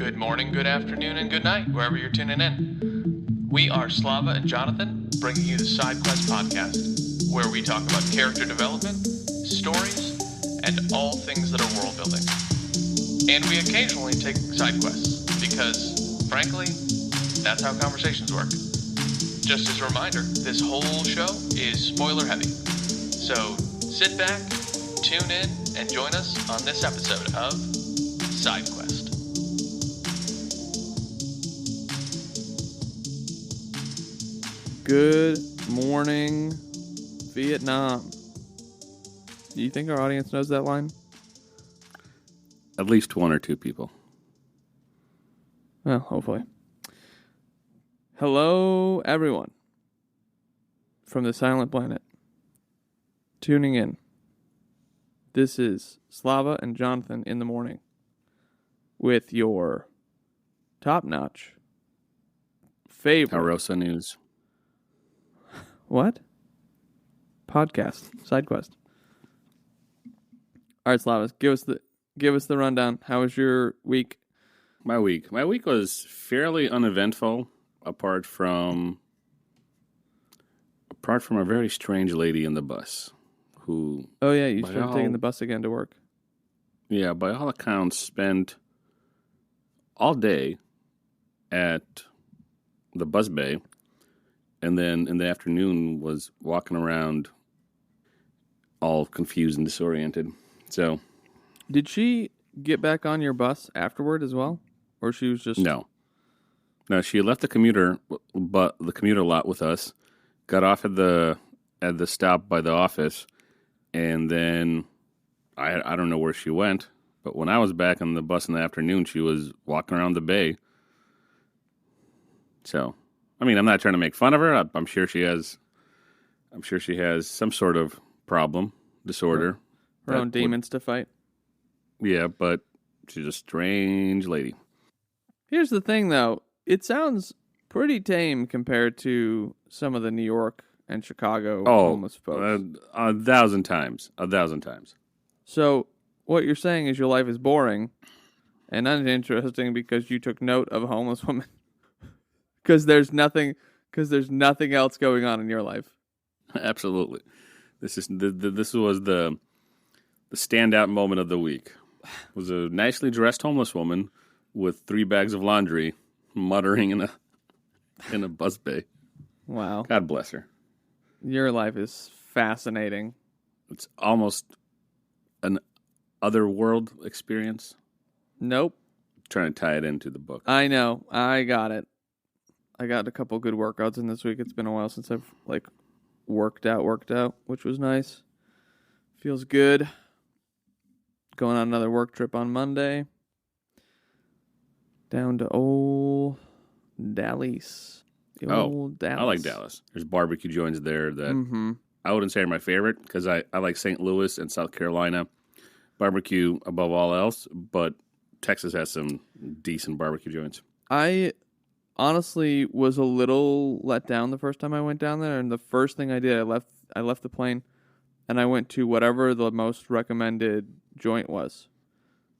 Good morning, good afternoon, and good night, wherever you're tuning in. We are Slava and Jonathan, bringing you the Side Quest podcast, where we talk about character development, stories, and all things that are world building. And we occasionally take side quests, because, frankly, that's how conversations work. Just as a reminder, this whole show is spoiler heavy. So sit back, tune in, and join us on this episode of Side Quest. Good morning, Vietnam. Do you think our audience knows that line? At least one or two people. Well, hopefully. Hello, everyone. From the Silent Planet. Tuning in. This is Slava and Jonathan in the morning. With your top-notch favorite... Harosa News. What? Podcast. Side quest. All right, Slava, give us the rundown. How was your week? My week was fairly uneventful, apart from a very strange lady in the bus who... Oh, yeah, you started taking the bus again to work. Yeah, by all accounts, spent all day at the bus bay, and then in the afternoon was walking around all confused and disoriented. So, did she get back on your bus afterward as well? Or she was just... No, she left the commuter lot with us, got off at the stop by the office, and then I don't know where she went, but when I was back on the bus in the afternoon, she was walking around the bay. So, I mean, I'm not trying to make fun of her. I'm sure she has some sort of problem, disorder. Her own demons to fight. Yeah, but she's a strange lady. Here's the thing, though. It sounds pretty tame compared to some of the New York and Chicago homeless folks. 1,000 times. 1,000 times. So, what you're saying is your life is boring and uninteresting because you took note of a homeless woman. Because there's nothing else going on in your life. Absolutely. This was the standout moment of the week. It was a nicely dressed homeless woman with 3 bags of laundry muttering in a bus bay. Wow. God bless her. Your life is fascinating. It's almost an otherworld experience. Nope. Trying to tie it into the book. I know. I got it. I got a couple good workouts in this week. It's been a while since I've worked out, which was nice. Feels good. Going on another work trip on Monday. Down to old Dallas. Dallas. I like Dallas. There's barbecue joints there that I wouldn't say are my favorite because I like St. Louis and South Carolina barbecue above all else, but Texas has some decent barbecue joints. I honestly was a little let down the first time I went down there, and the first thing I did, I left the plane and I went to whatever the most recommended joint was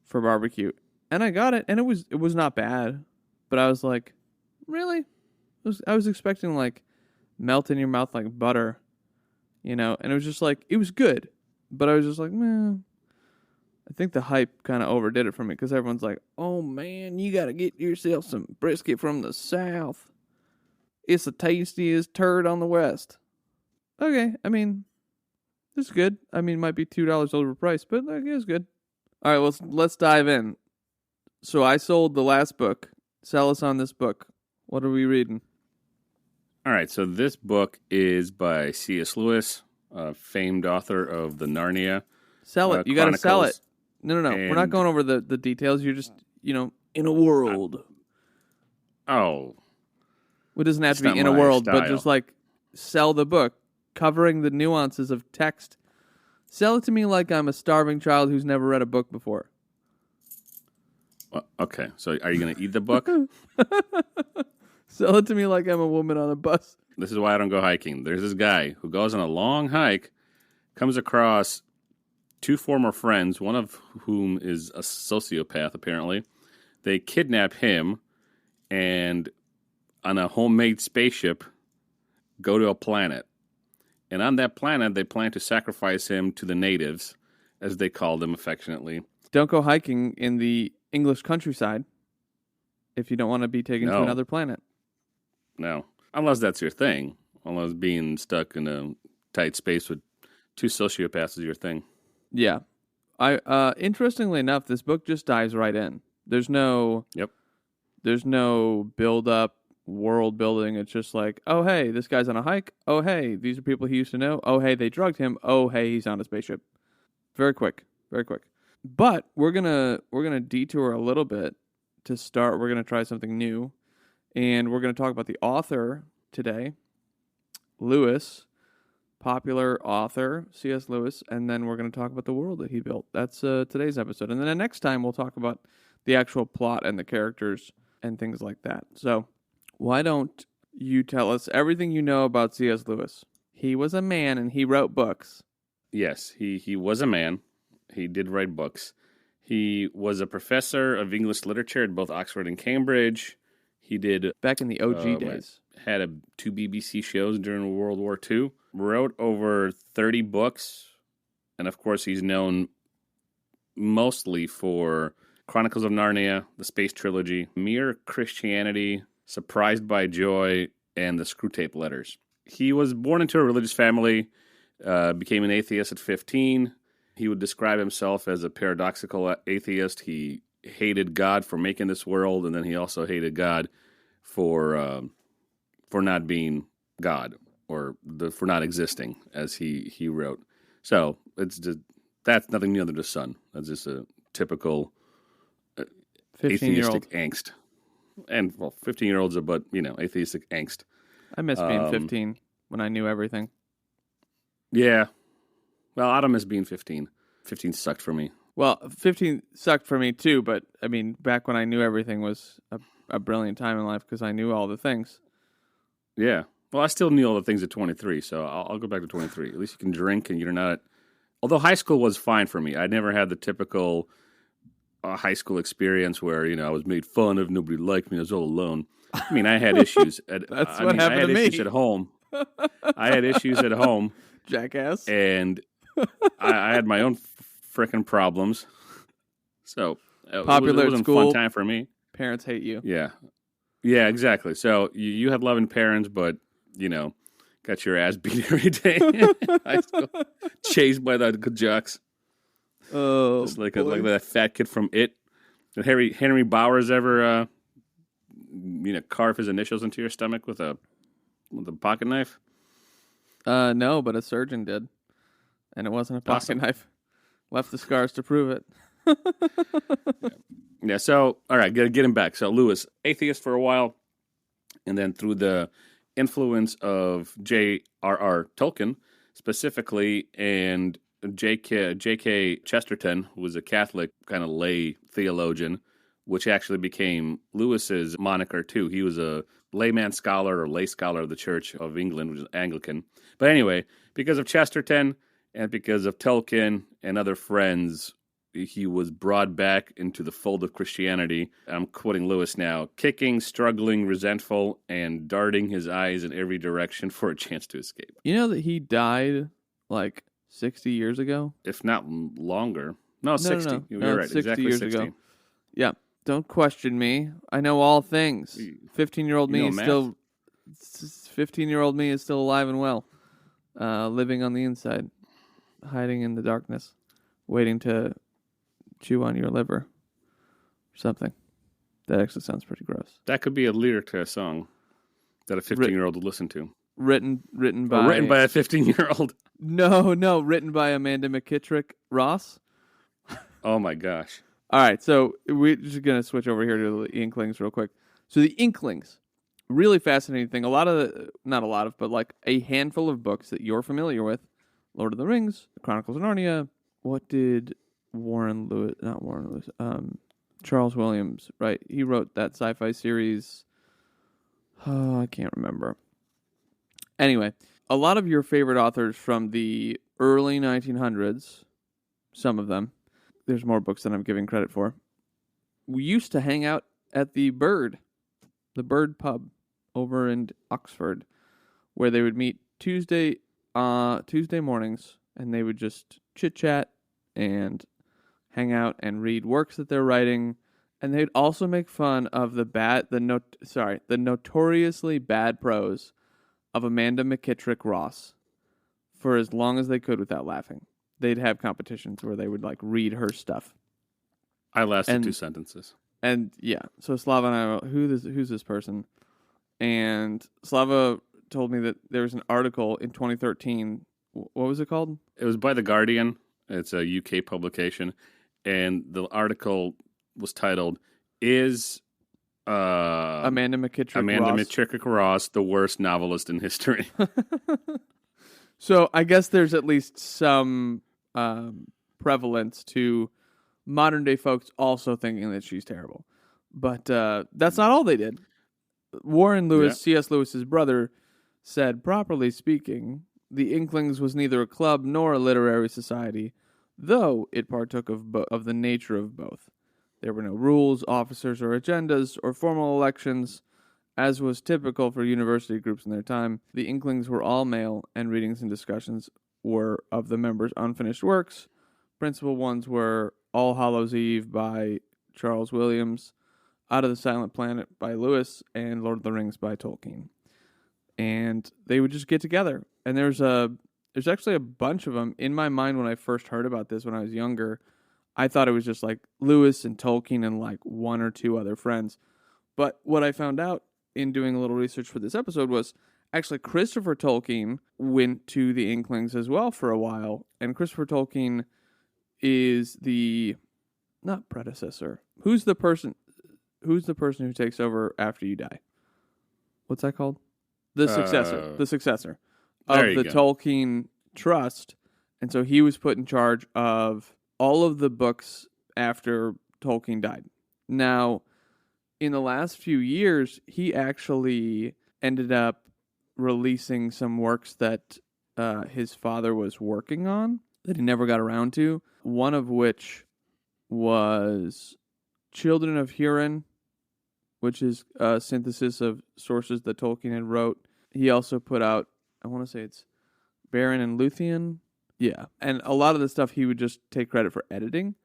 for barbecue. And I got it, and it was not bad, but I was like, really? I was expecting melt in your mouth like butter, and it was just it was good, but I was just like, man, I think the hype kind of overdid it for me because everyone's like, oh man, you got to get yourself some brisket from the South. It's the tastiest turd on the West. Okay, I mean, it's good. I mean, it might be $2 overpriced, but it's good. All right, let's dive in. So I sold the last book. Sell us on this book. What are we reading? All right, so this book is by C.S. Lewis, a famed author of the Narnia. Sell it. You got to sell it. No. We're not going over the details. You're just, in a world. It doesn't have to be in a world, but just sell the book, covering the nuances of text. Sell it to me like I'm a starving child who's never read a book before. Well, okay, so are you going to eat the book? Sell it to me like I'm a woman on a bus. This is why I don't go hiking. There's this guy who goes on a long hike, comes across two former friends, one of whom is a sociopath, apparently, They kidnap him and on a homemade spaceship go to a planet. And on that planet, they plan to sacrifice him to the natives, as they call them affectionately. Don't go hiking in the English countryside if you don't want to be taken to No. another planet. No. Unless that's your thing. Unless being stuck in a tight space with two sociopaths is your thing. Yeah. Interestingly enough, this book just dives right in. There's no build up, world building. It's just like, oh hey, this guy's on a hike. Oh hey, these are people he used to know. Oh hey, they drugged him. Oh hey, he's on a spaceship. Very quick. Very quick. But we're gonna detour a little bit to start. We're gonna try something new. And we're gonna talk about the author today. Lewis. Popular author, C.S. Lewis, and then we're going to talk about the world that he built. That's today's episode. And then the next time we'll talk about the actual plot and the characters and things like that. So why don't you tell us everything you know about C.S. Lewis? He was a man and he wrote books. Yes, he was a man. He did write books. He was a professor of English literature at both Oxford and Cambridge. He did... Back in the OG days. Had 2 BBC shows during World War II. Wrote over 30 books. And of course, he's known mostly for Chronicles of Narnia, the Space Trilogy, Mere Christianity, Surprised by Joy, and the Screwtape Letters. He was born into a religious family, became an atheist at 15. He would describe himself as a paradoxical atheist. He hated God for making this world, and then he also hated God for not being God or for not existing, as he wrote. So it's just, that's nothing new under the sun. That's just a typical 15-year-old atheistic angst. And, well, 15-year-olds are but, atheistic angst. I miss being 15 when I knew everything. Yeah. Well, I don't miss being 15. 15 sucked for me. Well, 15 sucked for me too, but I mean, back when I knew everything was a brilliant time in life because I knew all the things. Yeah. Well, I still knew all the things at 23, so I'll go back to 23. At least you can drink and you're not... Although high school was fine for me. I never had the typical high school experience where, I was made fun of, nobody liked me, I was all alone. I mean, I had issues. That's what happened to me. I had issues at home. I had issues at home. Jackass. And I had my own frickin' problems. So Popular it wasn't at school. a fun time for me. Parents hate you. Yeah. Yeah, exactly. So you had loving parents, but, got your ass beat every day in high school. Chased by the good jocks. Oh, just like that fat kid from It. Did Henry Bowers ever, carve his initials into your stomach with a pocket knife? No, but a surgeon did. And it wasn't a pocket knife. Left the scars to prove it. Yeah, so, all right, get him back. So, Lewis, atheist for a while, and then through the influence of J.R.R. Tolkien, specifically, and J.K. Chesterton, who was a Catholic kind of lay theologian, which actually became Lewis's moniker, too. He was a layman scholar or lay scholar of the Church of England, which is Anglican. But anyway, because of Chesterton and because of Tolkien and other friends, he was brought back into the fold of Christianity. I'm quoting Lewis now, kicking, struggling, resentful, and darting his eyes in every direction for a chance to escape. You know that he died like 60 years ago? If not longer. No, 60. No. You're right, 60 exactly years 60. ago. Yeah, don't question me. I know all things. 15-year-old me is still 15-year-old me is still alive and well. Living on the inside, hiding in the darkness, waiting to chew on your liver or something. That actually sounds pretty gross. That could be a lyric to a song that a 15-year-old would listen to. Written by a 15-year-old. No, written by Amanda McKittrick Ross. Oh my gosh. All right, so we're just going to switch over here to the Inklings real quick. So the Inklings, really fascinating thing. Not a lot of, but like a handful of books that you're familiar with. Lord of the Rings, The Chronicles of Narnia. What did Charles Williams, right? He wrote that sci-fi series. Oh, I can't remember. Anyway, a lot of your favorite authors from the early 1900s, some of them, there's more books than I'm giving credit for, we used to hang out at the Bird pub over in Oxford, where they would meet Tuesday mornings, and they would just chit chat and hang out and read works that they're writing, and they'd also make fun of the notoriously bad prose of Amanda McKittrick Ross for as long as they could without laughing. They'd have competitions where they would like read her stuff. I lasted 2 sentences. And yeah, so Slava and I were, who's this person? And Slava told me that there was an article in 2013. What was it called? It was by The Guardian. It's a UK publication. And the article was titled, Is Amanda McKittrick Ross the worst novelist in history? So I guess there's at least some prevalence to modern day folks also thinking that she's terrible. But that's not all they did. Warren Lewis, C.S. Lewis's brother, said, properly speaking, the Inklings was neither a club nor a literary society, though it partook of the nature of both. There were no rules, officers, or agendas, or formal elections, as was typical for university groups in their time. The Inklings were all male, and readings and discussions were of the members' unfinished works. Principal ones were All Hallows' Eve by Charles Williams, Out of the Silent Planet by Lewis, and Lord of the Rings by Tolkien. And they would just get together. And there's actually a bunch of them. In my mind, when I first heard about this when I was younger, I thought it was just like Lewis and Tolkien and like one or two other friends. But what I found out in doing a little research for this episode was actually Christopher Tolkien went to the Inklings as well for a while. And Christopher Tolkien is the, not predecessor. Who's the person who takes over after you die? What's that called? The successor. The successor of the Tolkien Trust. And so he was put in charge of all of the books after Tolkien died. Now, in the last few years, he actually ended up releasing some works that his father was working on that he never got around to. One of which was Children of Hurin, which is a synthesis of sources that Tolkien had wrote. He also put out, I want to say it's Beren and Luthien. Yeah. And a lot of the stuff he would just take credit for editing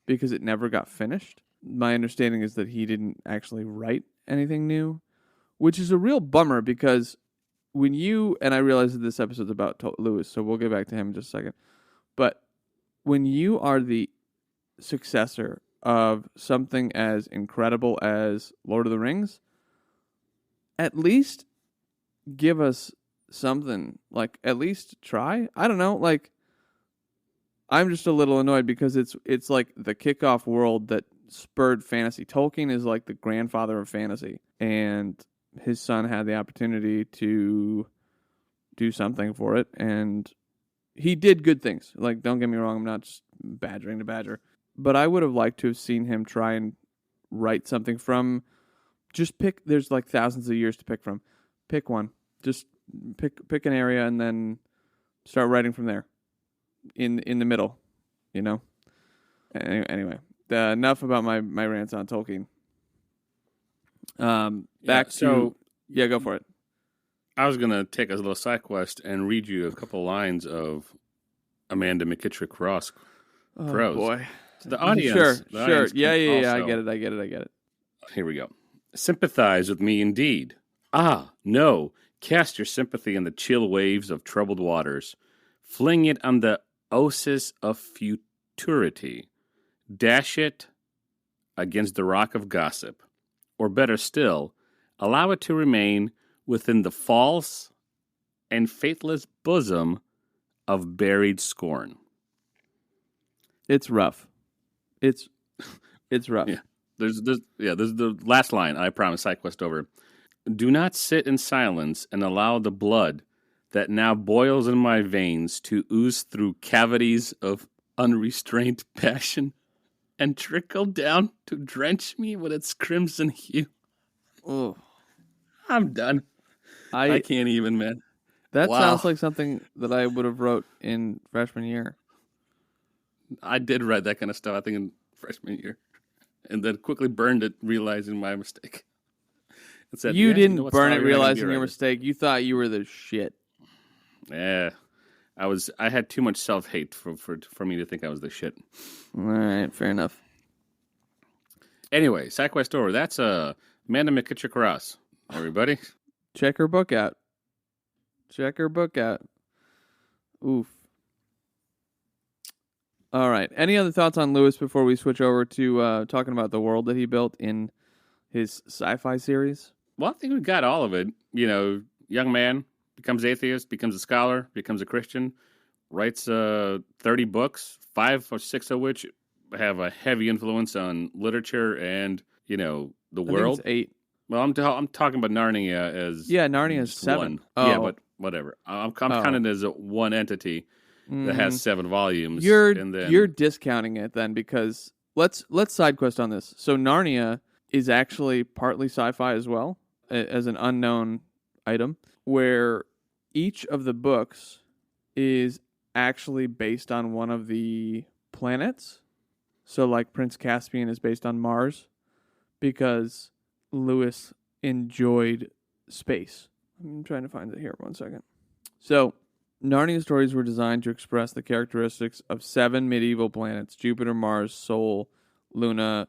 because it never got finished. My understanding is that he didn't actually write anything new, which is a real bummer because when you, and I realize that this episode's about Lewis, so we'll get back to him in just a second, but when you are the successor of something as incredible as Lord of the Rings, at least give us something, like at least try. I don't know, like I'm just a little annoyed because it's like the kickoff world that spurred fantasy. Tolkien is like the grandfather of fantasy, and his son had the opportunity to do something for it, and he did good things. Like, don't get me wrong, I'm not just badgering the badger, but I would have liked to have seen him try and write something from, just pick, there's like thousands of years to pick from. Pick one. Just pick an area and then start writing from there. In the middle, you know? Anyway, enough about my rants on Tolkien. Go for it. I was going to take a little side quest and read you a couple lines of Amanda McKittrick Ross prose. Oh, boy. To the audience. Sure. Yeah. I get it. Here we go. Sympathize with me indeed. Ah, no. Cast your sympathy in the chill waves of troubled waters. Fling it on the oasis of futurity. Dash it against the rock of gossip. Or better still, allow it to remain within the false and faithless bosom of buried scorn. It's rough. It's rough. Yeah. There's the last line. I promise. Side quest over. Do not sit in silence and allow the blood that now boils in my veins to ooze through cavities of unrestrained passion and trickle down to drench me with its crimson hue. Oh, I'm done. I can't even, man. That sounds like something that I would have wrote in freshman year. I did write that kind of stuff, I think, in freshman year. and then quickly burned it, realizing my mistake. And said, You "Yeah, didn't what, burn Slava, it you're not gonna be realizing a your writer." mistake. You thought you were the shit. Yeah, I had too much self-hate for me to think I was the shit. All right, fair enough. Anyway, side quest over. That's Amanda McKittrick Ross. Everybody, Check her book out. Check her book out. Oof. All right. Any other thoughts on Lewis before we switch over to talking about the world that he built in his sci-fi series? well, I think we got all of it. You know, young man becomes atheist, becomes a scholar, becomes a Christian, writes 30 books, 5 or 6 of which have a heavy influence on literature and, you know, the I think world. it's 8. Well, I'm talking about Narnia as Yeah, Narnia is just 7. one. Oh. Yeah, but whatever. I'm counting it as one entity that has 7 volumes. You're discounting it then, because let's side quest on this. So Narnia is actually partly sci-fi as well, as an unknown item, where each of the books is actually based on one of the planets. So like Prince Caspian is based on Mars because Lewis enjoyed space. I'm trying to find it here. 1 second. So Narnia stories were designed to express the characteristics of 7 medieval planets: Jupiter, Mars, Sol, Luna,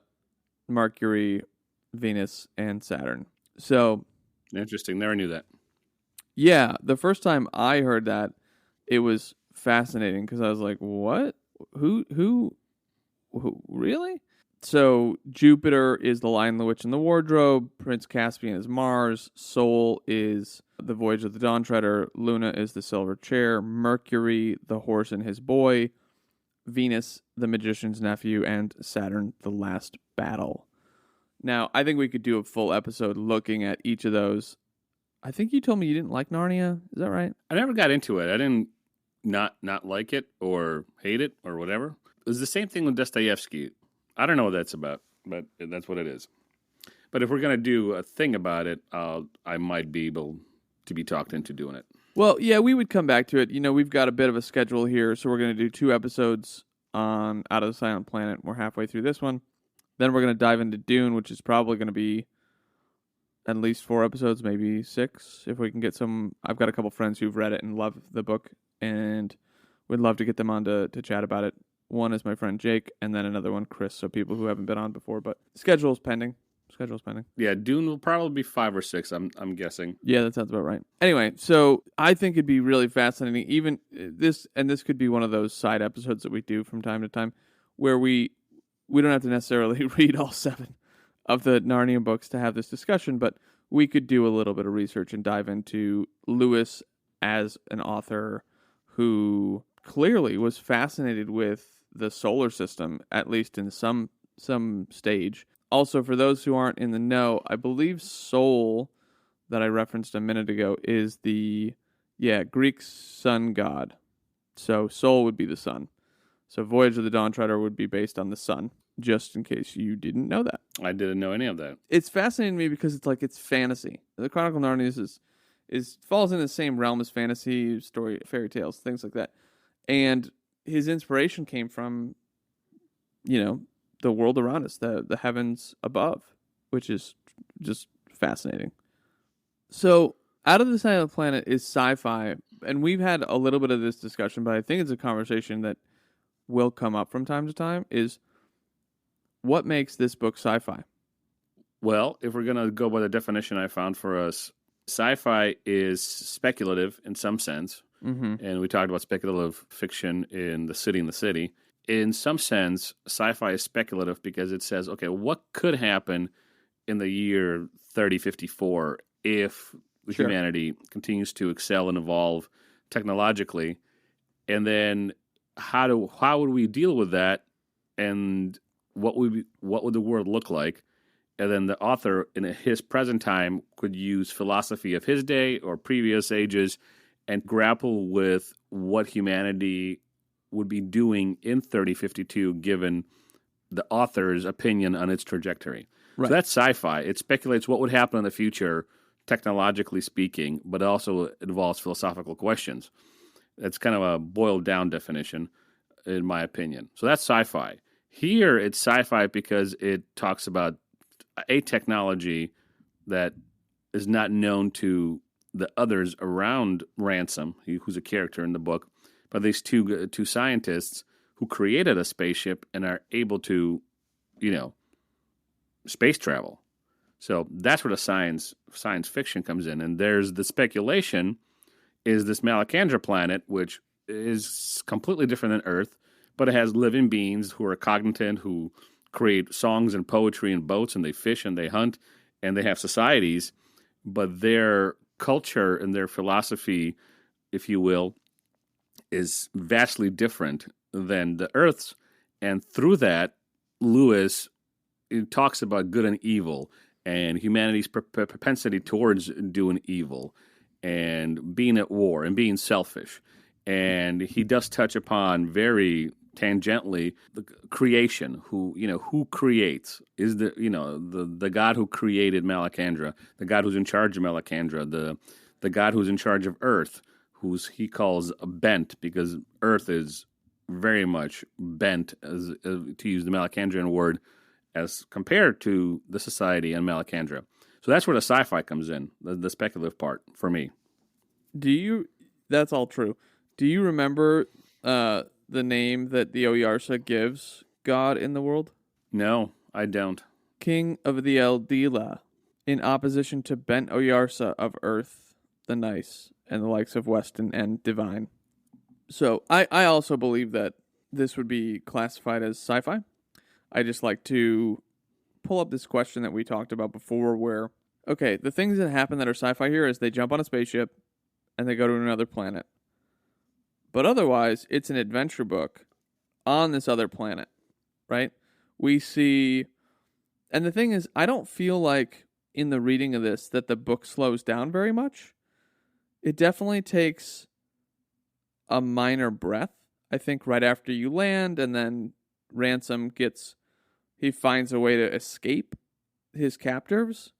Mercury, Venus, and Saturn. So, Interesting. Never knew that. yeah, the first time I heard that, it was fascinating because I was like, what? Who, really? So Jupiter is the Lion, the Witch, and the Wardrobe. Prince Caspian is Mars. Sol is the Voyage of the Dawn Treader. Luna is the Silver Chair. Mercury, the Horse and His Boy. Venus, the Magician's Nephew. And Saturn, the Last Battle. Now, I think we could do a full episode looking at each of those. I think you told me you didn't like Narnia. Is that right? I never got into it. I didn't not like it or hate it or whatever. It was the same thing with Dostoevsky. I don't know what that's about, but that's what it is. But if we're going to do a thing about it, I might be able to be talked into doing it. Well, yeah, we would come back to it. You know, we've got a bit of a schedule here, so we're going to do 2 episodes on Out of the Silent Planet. We're halfway through this one. Then we're going to dive into Dune, which is probably going to be at least 4 episodes, maybe 6, if we can get some. I've got a couple friends who've read it and love the book, and we'd love to get them on to chat about it. One is my friend Jake, and then another one, Chris. So people who haven't been on before, but schedule's pending. Yeah, Dune will probably be 5 or 6. I'm guessing. Yeah, that sounds about right. Anyway, so I think it'd be really fascinating. Even this could be one of those side episodes that we do from time to time, where we don't have to necessarily read all 7 of the Narnia books to have this discussion, but we could do a little bit of research and dive into Lewis as an author who clearly was fascinated with the solar system, at least in some stage. Also, for those who aren't in the know, I believe Sol, that I referenced a minute ago, is the Greek sun god. So Sol would be the sun. So Voyage of the Dawn Treader would be based on the sun, just in case you didn't know that. I didn't know any of that. It's fascinating to me because it's fantasy. The Chronicle of Narnia is falls in the same realm as fantasy, story, fairy tales, things like that. And his inspiration came from, the world around us, the heavens above, which is just fascinating. So, Out of the Silent Planet is sci-fi, and we've had a little bit of this discussion, but I think it's a conversation that will come up from time to time, is what makes this book sci-fi? Well, if we're going to go by the definition I found for us, sci-fi is speculative in some sense. Mm-hmm. And we talked about speculative fiction in The City in the City. In some sense, sci-fi is speculative because it says, okay, what could happen in the year 3054 if humanity continues to excel and evolve technologically? And then how would we deal with that? And what would the world look like? And then the author, in his present time, could use philosophy of his day or previous ages and grapple with what humanity would be doing in 3052, given the author's opinion on its trajectory. Right. So that's sci-fi. It speculates what would happen in the future, technologically speaking, but also involves philosophical questions. That's kind of a boiled-down definition, in my opinion. So that's sci-fi. Here, it's sci-fi because it talks about a technology that is not known to the others around Ransom, who's a character in the book, but these two scientists who created a spaceship and are able to, space travel. So that's where the science fiction comes in. And there's the speculation is this Malacandra planet, which is completely different than Earth, but it has living beings who are cognizant, who create songs and poetry and boats, and they fish and they hunt, and they have societies. But their culture and their philosophy, if you will, is vastly different than the Earth's. And through that, Lewis talks about good and evil and humanity's propensity towards doing evil and being at war and being selfish. And he does touch upon very tangentially the creation, who creates, is the God who created Malacandra, the God who's in charge of Malacandra, the God who's in charge of Earth, who's he calls bent, because Earth is very much bent, as to use the Malacandrian word, as compared to the society and Malacandra. So that's where the sci-fi comes in, the speculative part for me. That's all true. Do you remember the name that the Oyarsa gives God in the world? No, I don't. King of the Eldila, in opposition to Bent Oyarsa of Earth, the Nice, and the likes of Weston and Divine. So I also believe that this would be classified as sci-fi. I just like to pull up this question that we talked about before where, okay, the things that happen that are sci-fi here is they jump on a spaceship and they go to another planet. But otherwise, it's an adventure book on this other planet, right? We see, and the thing is, I don't feel like in the reading of this that the book slows down very much. It definitely takes a minor breath, I think, right after you land, and then Ransom he finds a way to escape his captors,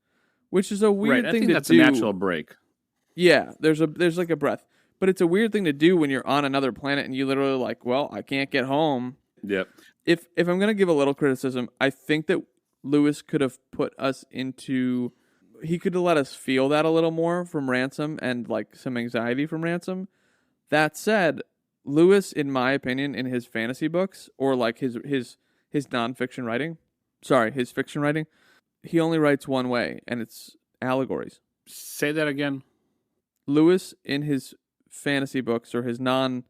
which is a weird thing to do. I think that's a natural break. Yeah, there's like a breath. But it's a weird thing to do when you're on another planet and you literally like, well, I can't get home. Yep. If I'm going to give a little criticism, I think that Lewis could have put us into... He could have let us feel that a little more from Ransom and like some anxiety from Ransom. That said, Lewis, in my opinion, in his fantasy books or like his nonfiction writing, his fiction writing, he only writes one way, and it's allegories. Say that again. Lewis, in his fantasy books or his I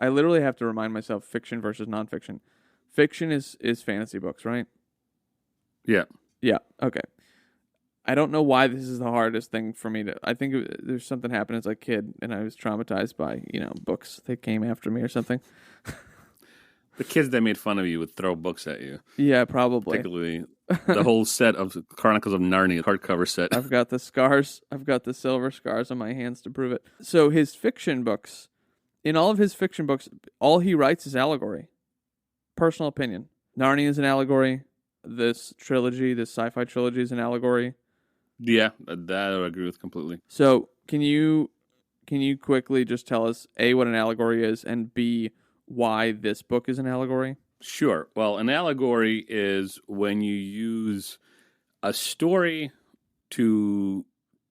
literally have to remind myself fiction versus nonfiction. Fiction is fantasy books, right? Yeah. Yeah. Okay. I don't know why this is the hardest thing for me to. I think there's something happened as a kid, and I was traumatized by books that came after me or something. The kids that made fun of you would throw books at you. Yeah, probably. Particularly the whole set of Chronicles of Narnia hardcover set. I've got the scars. I've got the silver scars on my hands to prove it. So his fiction books, in all of his fiction books, all he writes is allegory. Personal opinion. Narnia is an allegory. This sci-fi trilogy is an allegory. Yeah, that I agree with completely. So can you quickly just tell us, A, what an allegory is, and B, why this book is an allegory? Sure. Well, an allegory is when you use a story to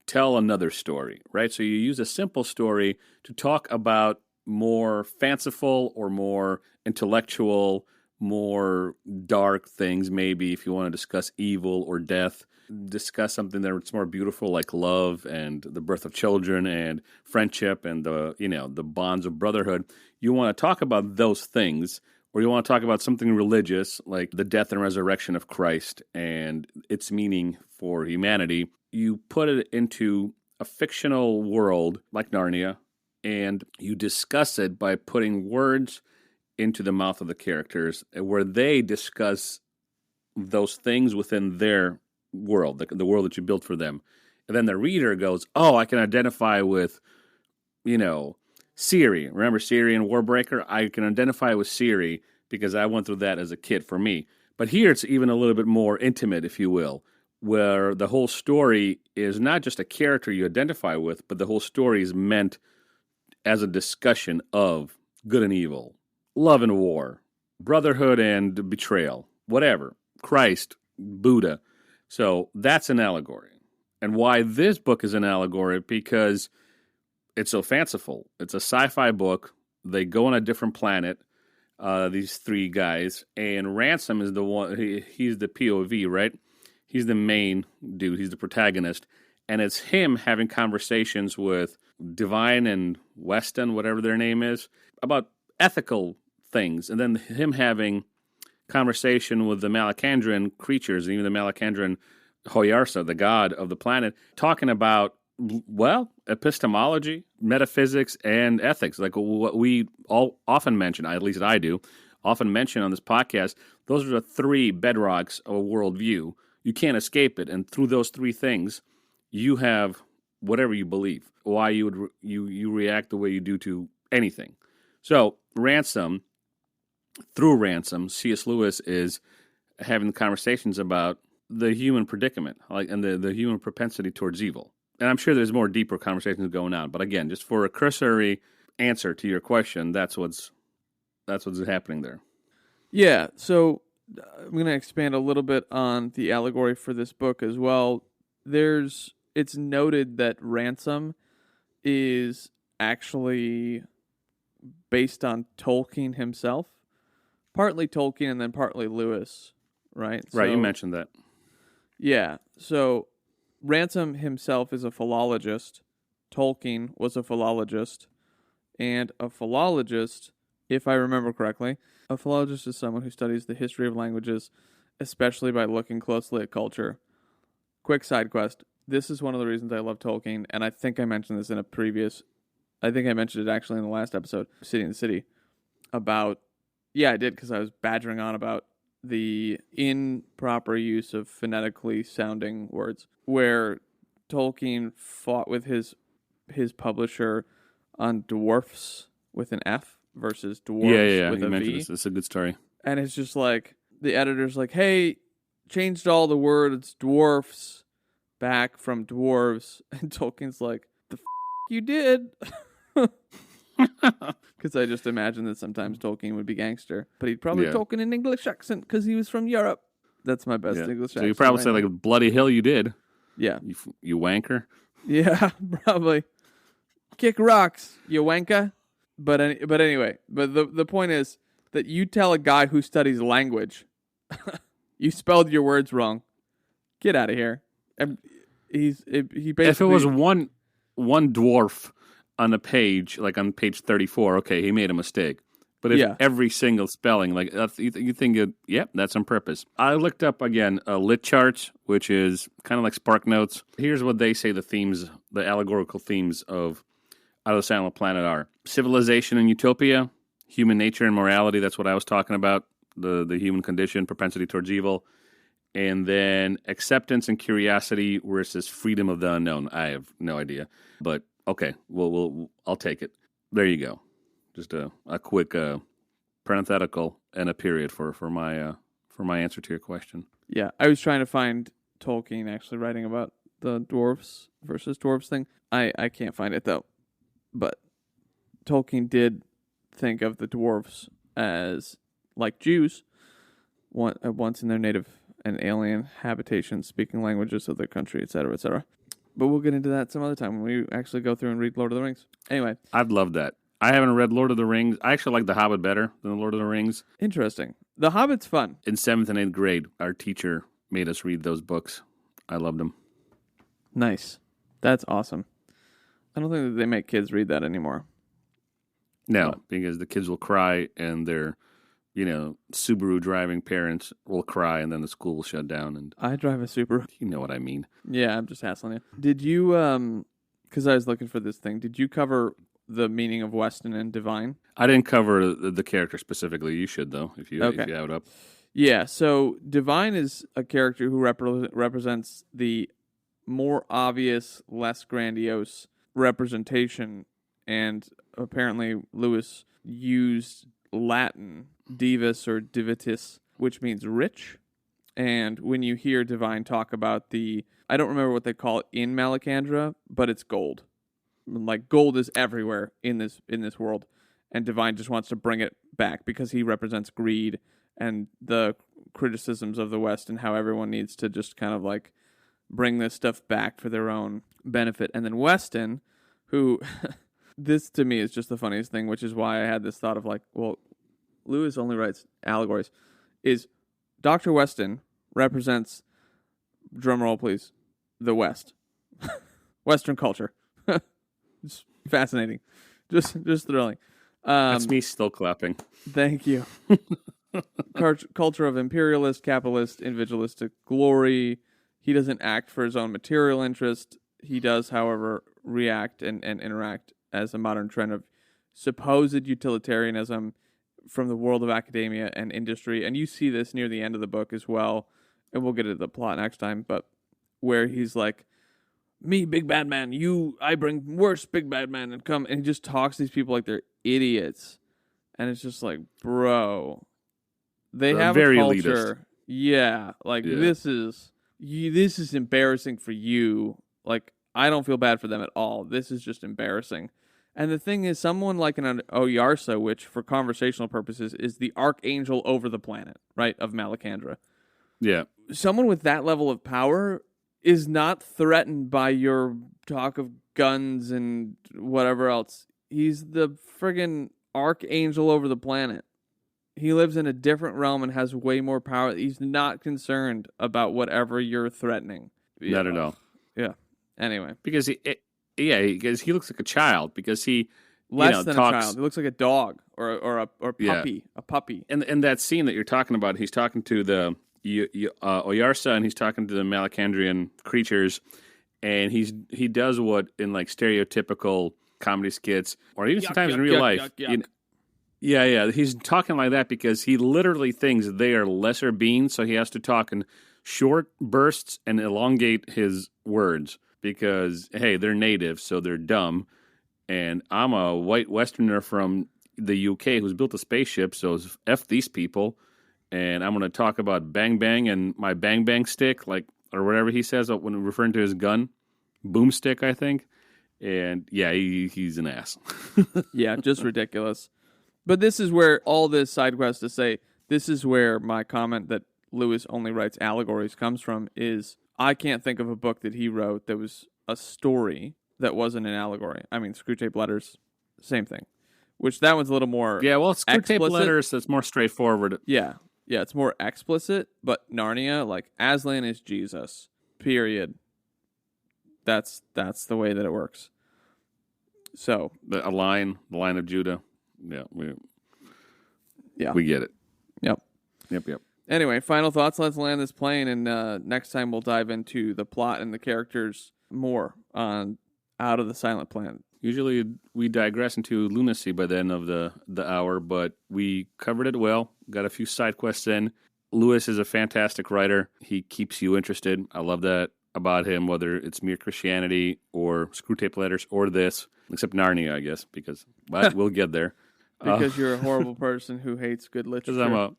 tell another story, right? So you use a simple story to talk about more fanciful or more intellectual, more dark things, maybe if you want to discuss evil or death, discuss something that's more beautiful like love and the birth of children and friendship and the bonds of brotherhood. You want to talk about those things, or you want to talk about something religious like the death and resurrection of Christ and its meaning for humanity. You put it into a fictional world like Narnia, and you discuss it by putting words into the mouth of the characters where they discuss those things within their world, the world that you built for them. And then the reader goes, oh, I can identify with, Ciri. Remember Ciri and Warbreaker? I can identify with Ciri because I went through that as a kid for me. But here it's even a little bit more intimate, if you will, where the whole story is not just a character you identify with, but the whole story is meant as a discussion of good and evil, love and war, brotherhood and betrayal, whatever. Christ, Buddha. So that's an allegory. And why this book is an allegory, because it's so fanciful. It's a sci-fi book. They go on a different planet, these three guys, and Ransom is the one, he's the POV, right? He's the main dude. He's the protagonist. And it's him having conversations with Divine and Weston, whatever their name is, about ethical things. And then him having conversation with the Malacandrian creatures, and even the Malacandrian Hoyarsa, the god of the planet, talking about, well, epistemology, metaphysics, and ethics. Like what we all often mention, at least I do, often mention on this podcast, those are the three bedrocks of a worldview. You can't escape it. And through those three things, you have whatever you believe, why you would you react the way you do to anything. So Ransom, through Ransom, C.S. Lewis is having conversations about the human predicament, and the human propensity towards evil. And I'm sure there's more deeper conversations going on. But again, just for a cursory answer to your question, that's what's happening there. Yeah, so I'm going to expand a little bit on the allegory for this book as well. It's noted that Ransom is actually based on Tolkien himself, partly Tolkien and then partly Lewis, right? Right, you mentioned that. Yeah, so Ransom himself is a philologist. Tolkien was a philologist. And a philologist, if I remember correctly, a philologist is someone who studies the history of languages, especially by looking closely at culture. Quick side quest. This is one of the reasons I love Tolkien, and I think I mentioned this I think I mentioned it actually in the last episode, City in the City, about, yeah, I did, because I was badgering on about the improper use of phonetically sounding words, where Tolkien fought with his publisher on dwarfs with an F versus dwarfs with you a mentioned V. this. It's a good story. And it's just like, the editor's like, hey, changed all the words dwarfs back from dwarves. And Tolkien's like, the you did? Because I just imagine that sometimes Tolkien would be gangster, but he'd probably talk in an English accent because he was from Europe. That's my best English accent. So you probably say, like, bloody hell you did. Yeah. You wanker. Yeah, probably. Kick rocks, you wanker. But anyway, the point is that you tell a guy who studies language, you spelled your words wrong. Get out of here. And he basically, if it was one dwarf on a page, like on page 34, okay, he made a mistake. But if every single spelling, like you think, that's on purpose. I looked up again lit charts, which is kind of like Spark Notes. Here's what they say the allegorical themes of Out of the Silent Planet are: civilization and utopia, human nature and morality. That's what I was talking about. The human condition, propensity towards evil, and then acceptance and curiosity versus freedom of the unknown. I have no idea, but okay, I'll take it. There you go. Just a quick parenthetical and a period for my answer to your question. Yeah, I was trying to find Tolkien actually writing about the dwarfs versus dwarves thing. I can't find it though. But Tolkien did think of the dwarves as like Jews, once in their native and alien habitation, speaking languages of their country, etc., etc. But we'll get into that some other time when we actually go through and read Lord of the Rings. Anyway. I'd love that. I haven't read Lord of the Rings. I actually like The Hobbit better than Lord of the Rings. Interesting. The Hobbit's fun. In 7th and 8th grade, our teacher made us read those books. I loved them. Nice. That's awesome. I don't think that they make kids read that anymore. No, because the kids will cry and their, Subaru driving parents will cry and then the school will shut down. And I drive a Subaru. You know what I mean. Yeah, I'm just hassling you. Did you, because I was looking for this thing, did you cover the meaning of Weston and Divine? I didn't cover the character specifically. You should, though, if you have it up. Yeah, so Divine is a character who represents the more obvious, less grandiose representation, and apparently Lewis used Latin, divus or divitis, which means rich. And when you hear Divine talk about I don't remember what they call it in Malacandra, but it's gold. Like gold is everywhere in this world, and Divine just wants to bring it back because he represents greed and the criticisms of the West and how everyone needs to just kind of like bring this stuff back for their own benefit. And then Weston, who this to me is just the funniest thing, which is why I had this thought of like, well, Lewis only writes allegories, is Dr. Weston represents, drumroll please, the West. Western culture. It's fascinating. Just thrilling. That's me still clapping. Thank you. Culture of imperialist, capitalist, individualistic glory. He doesn't act for his own material interest. He does, however, react and interact as a modern trend of supposed utilitarianism from the world of academia and industry. And you see this near the end of the book as well. And we'll get into the plot next time. But where he's like, me, big bad man, I bring worse big bad man and come. And he just talks to these people like they're idiots. And it's just like, bro, they have very a culture. elitist. Yeah. Like this is embarrassing for you. Like, I don't feel bad for them at all. This is just embarrassing. And the thing is, someone like an Oyarsa, which for conversational purposes is the archangel over the planet, right, of Malacandra. Yeah. Someone with that level of power is not threatened by your talk of guns and whatever else. He's the friggin' archangel over the planet. He lives in a different realm and has way more power. He's not concerned about whatever you're threatening. Not at all. Yeah. Anyway. Because because he looks like a child. Because he Less than talks, a child. He looks like a dog or a puppy. Yeah. A puppy. And that scene that you're talking about, he's talking to the Oyarsa, and he's talking to the Malacandrian creatures, and he does what in like stereotypical comedy skits, or even sometimes in real life. He's talking like that because he literally thinks they are lesser beings, so he has to talk in short bursts and elongate his words because, hey, they're native, so they're dumb, and I'm a white Westerner from the UK who's built a spaceship, so F these people. And I'm going to talk about Bang Bang and my Bang Bang stick, like, or whatever he says when referring to his gun. Boomstick, I think. And, yeah, he's an ass. Yeah, just ridiculous. But this is where all this side quest to say, this is where my comment that Lewis only writes allegories comes from, is I can't think of a book that he wrote that was a story that wasn't an allegory. I mean, Screwtape Letters, same thing. Which that one's a little more Screwtape explicit. Letters, that's more straightforward. Yeah. Yeah, it's more explicit, but Narnia, like, Aslan is Jesus, period. That's the way that it works. So. The line of Judah. Yeah, we get it. Yep. Anyway, final thoughts. Let's land this plane, and next time we'll dive into the plot and the characters more on Out of the Silent Planet. Usually we digress into lunacy by the end of the hour, but we covered it well. Got a few side quests in. Lewis is a fantastic writer. He keeps you interested. I love that about him, whether it's Mere Christianity or Screwtape Letters or this, except Narnia, I guess, but we'll get there. Because you're a horrible person who hates good literature.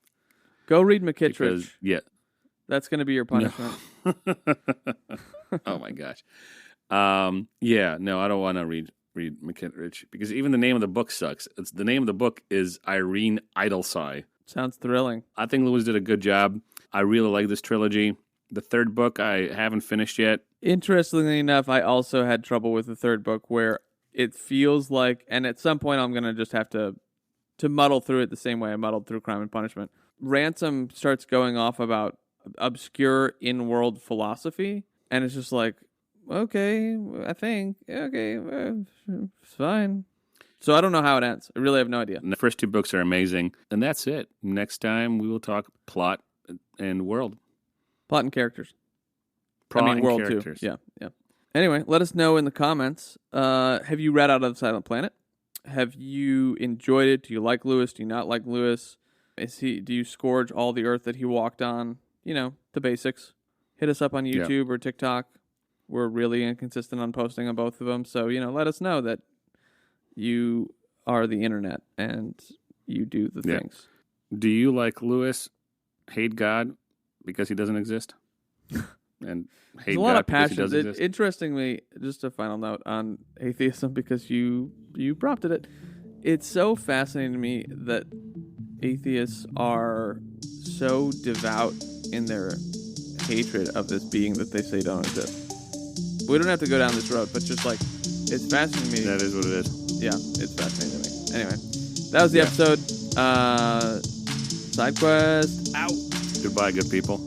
Go read McKittridge. Yeah. That's going to be your punishment. No. Oh, my gosh. I don't want to read McKittridge because even the name of the book sucks. The name of the book is Irene Idleseye. Sounds thrilling. I think Lewis did a good job. I really like this trilogy. The third book I haven't finished yet. Interestingly enough, I also had trouble with the third book where it feels like, and at some point I'm going to just have to muddle through it the same way I muddled through Crime and Punishment. Ransom starts going off about obscure in-world philosophy, and it's just like, okay, I think, okay, it's fine. So I don't know how it ends. I really have no idea. And the first two books are amazing, and that's it. Next time we will talk plot and world. Plot and characters. World characters. Too. Yeah. Anyway, let us know in the comments. Have you read Out of the Silent Planet? Have you enjoyed it? Do you like Lewis? Do you not like Lewis? Do you scourge all the earth that he walked on? You know, the basics. Hit us up on YouTube or TikTok. We're really inconsistent on posting on both of them. So, let us know that you are the internet and you do the things. Do you, like Lewis, hate God because he doesn't exist? And hate There's a lot God of passion. because he does exist? Interestingly, just a final note on atheism because you prompted it. It's so fascinating to me that atheists are so devout in their hatred of this being that they say don't exist. We don't have to go down this road, but just like, it's fascinating to me. That is what it is. Yeah, it's fascinating to me. Anyway, that was the episode. Side quest out. Goodbye, good people.